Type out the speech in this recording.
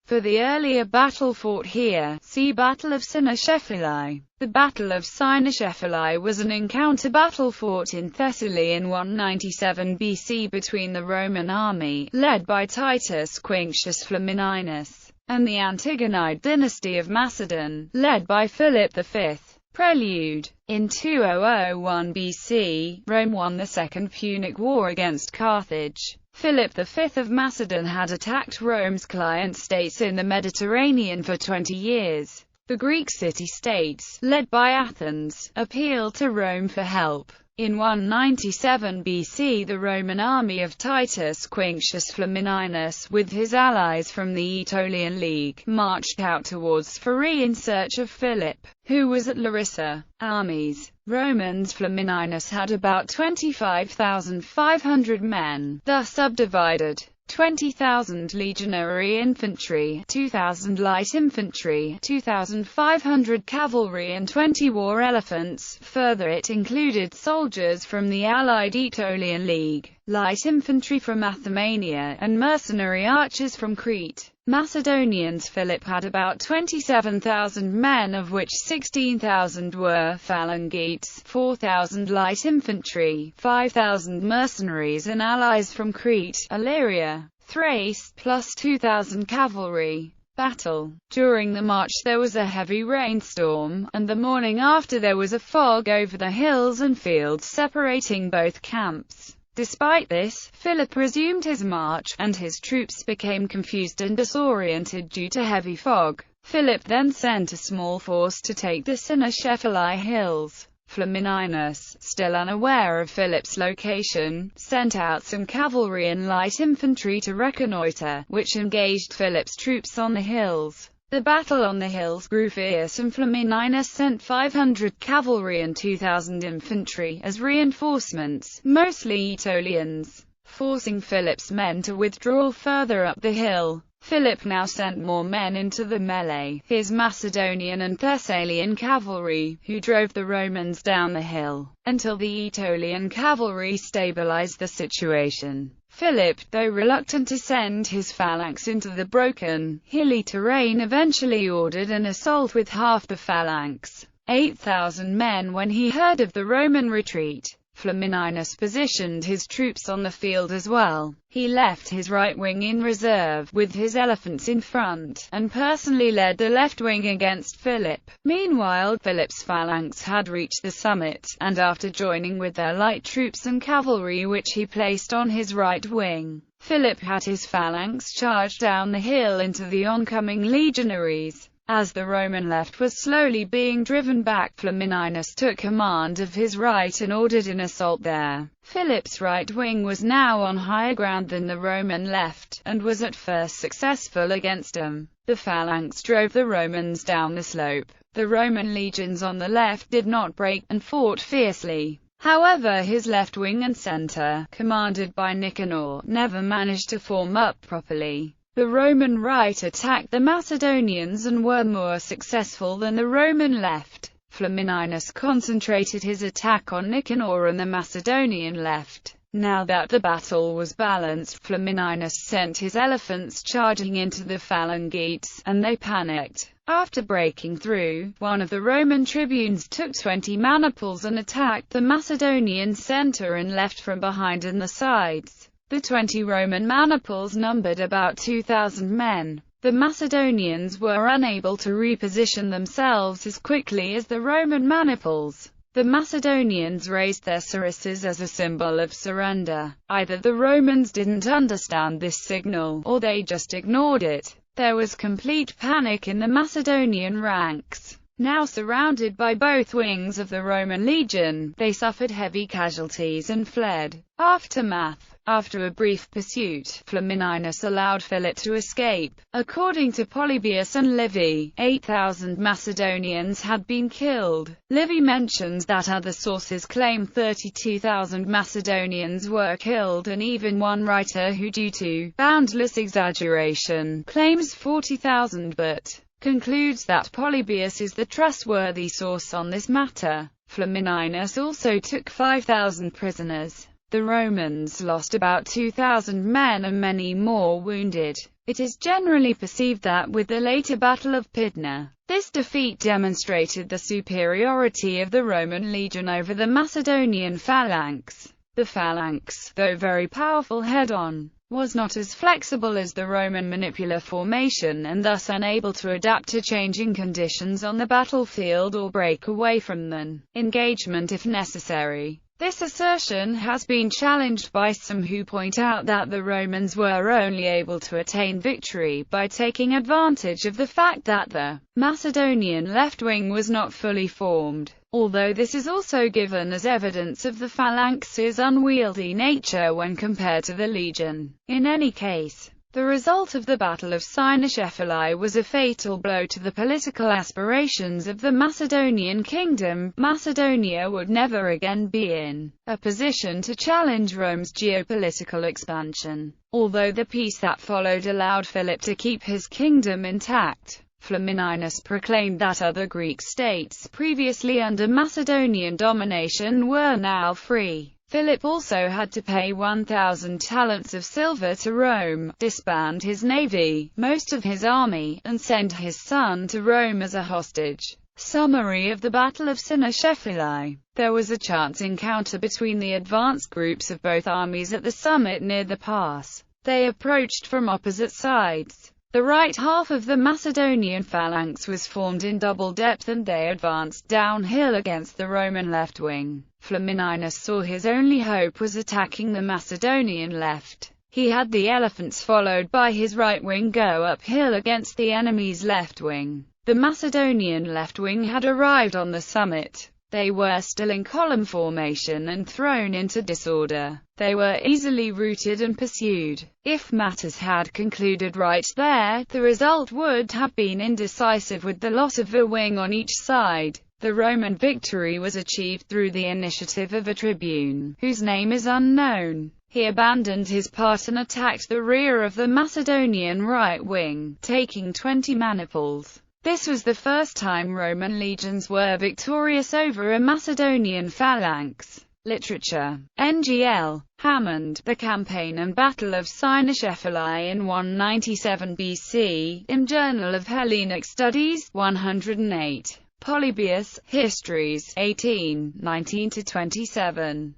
For the earlier battle fought here, see Battle of Cynoscephalae. The Battle of Cynoscephalae was an encounter battle fought in Thessaly in 197 BC between the Roman army, led by Titus Quinctius Flamininus, and the Antigonid dynasty of Macedon, led by Philip V. Prelude. In 2001 BC, Rome won the Second Punic War against Carthage. Philip V of Macedon had attacked Rome's client states in the Mediterranean for 20 years. The Greek city-states, led by Athens, appealed to Rome for help. In 197 BC, the Roman army of Titus Quinctius Flamininus, with his allies from the Aetolian League, marched out towards Pheræ in search of Philip, who was at Larissa. Armies. Romans. Flamininus had about 25,500 men, thus subdivided: 20,000 legionary infantry, 2,000 light infantry, 2,500 cavalry and 20 war elephants. Further, it included soldiers from the allied Aetolian League, light infantry from Athemania, and mercenary archers from Crete. Macedonians. Philip had about 27,000 men, of which 16,000 were phalangites, 4,000 light infantry, 5,000 mercenaries and allies from Crete, Illyria, Thrace, plus 2,000 cavalry. Battle. During the march there was a heavy rainstorm, and the morning after there was a fog over the hills and fields separating both camps. Despite this, Philip resumed his march, and his troops became confused and disoriented due to heavy fog. Philip then sent a small force to take the Cynoscephalae hills. Flamininus, still unaware of Philip's location, sent out some cavalry and light infantry to reconnoiter, which engaged Philip's troops on the hills. The battle on the hills grew fierce, and Flamininus sent 500 cavalry and 2,000 infantry as reinforcements, mostly Aetolians, forcing Philip's men to withdraw further up the hill. Philip now sent more men into the melee, his Macedonian and Thessalian cavalry, who drove the Romans down the hill, until the Aetolian cavalry stabilized the situation. Philip, though reluctant to send his phalanx into the broken, hilly terrain, eventually ordered an assault with half the phalanx, 8,000 men. When he heard of the Roman retreat, Flamininus positioned his troops on the field as well. He left his right wing in reserve, with his elephants in front, and personally led the left wing against Philip. Meanwhile, Philip's phalanx had reached the summit, and after joining with their light troops and cavalry which he placed on his right wing, Philip had his phalanx charge down the hill into the oncoming legionaries. As the Roman left was slowly being driven back, Flamininus took command of his right and ordered an assault there. Philip's right wing was now on higher ground than the Roman left, and was at first successful against them. The phalanx drove the Romans down the slope. The Roman legions on the left did not break, and fought fiercely. However, his left wing and center, commanded by Nicanor, never managed to form up properly. The Roman right attacked the Macedonians and were more successful than the Roman left. Flamininus concentrated his attack on Nicanor and the Macedonian left. Now that the battle was balanced, Flamininus sent his elephants charging into the phalangites, and they panicked. After breaking through, one of the Roman tribunes took 20 maniples and attacked the Macedonian center and left from behind and the sides. The 20 Roman maniples numbered about 2,000 men. The Macedonians were unable to reposition themselves as quickly as the Roman maniples. The Macedonians raised their sarissas as a symbol of surrender. Either the Romans didn't understand this signal, or they just ignored it. There was complete panic in the Macedonian ranks. Now surrounded by both wings of the Roman legion, they suffered heavy casualties and fled. Aftermath. After a brief pursuit, Flamininus allowed Philip to escape. According to Polybius and Livy, 8,000 Macedonians had been killed. Livy mentions that other sources claim 32,000 Macedonians were killed, and even one writer who, due to boundless exaggeration, claims 40,000, but concludes that Polybius is the trustworthy source on this matter. Flamininus also took 5,000 prisoners. The Romans lost about 2,000 men and many more wounded. It is generally perceived that with the later Battle of Pydna, this defeat demonstrated the superiority of the Roman legion over the Macedonian phalanx. The phalanx, though very powerful head-on, was not as flexible as the Roman manipular formation and thus unable to adapt to changing conditions on the battlefield or break away from an engagement if necessary. This assertion has been challenged by some who point out that the Romans were only able to attain victory by taking advantage of the fact that the Macedonian left wing was not fully formed, although this is also given as evidence of the phalanx's unwieldy nature when compared to the legion. In any case, the result of the Battle of Cynoscephalae was a fatal blow to the political aspirations of the Macedonian kingdom. Macedonia would never again be in a position to challenge Rome's geopolitical expansion, although the peace that followed allowed Philip to keep his kingdom intact. Flamininus proclaimed that other Greek states previously under Macedonian domination were now free. Philip also had to pay 1,000 talents of silver to Rome, disband his navy, most of his army, and send his son to Rome as a hostage. Summary of the Battle of Cynoscephalae. There was a chance encounter between the advance groups of both armies at the summit near the pass. They approached from opposite sides. The right half of the Macedonian phalanx was formed in double depth and they advanced downhill against the Roman left wing. Flamininus saw his only hope was attacking the Macedonian left. He had the elephants followed by his right wing go uphill against the enemy's left wing. The Macedonian left wing had arrived on the summit. They were still in column formation and thrown into disorder. They were easily routed and pursued. If matters had concluded right there, the result would have been indecisive with the loss of a wing on each side. The Roman victory was achieved through the initiative of Attribution, whose name is unknown. He abandoned his part and attacked the rear of the Macedonian right wing, taking 20 maniples. This was the first time Roman legions were victorious over a Macedonian phalanx. Literature. NGL. Hammond, The Campaign and Battle of Cynoscephalae in 197 BC, in Journal of Hellenic Studies, 108. Polybius, Histories, 18, 19-27.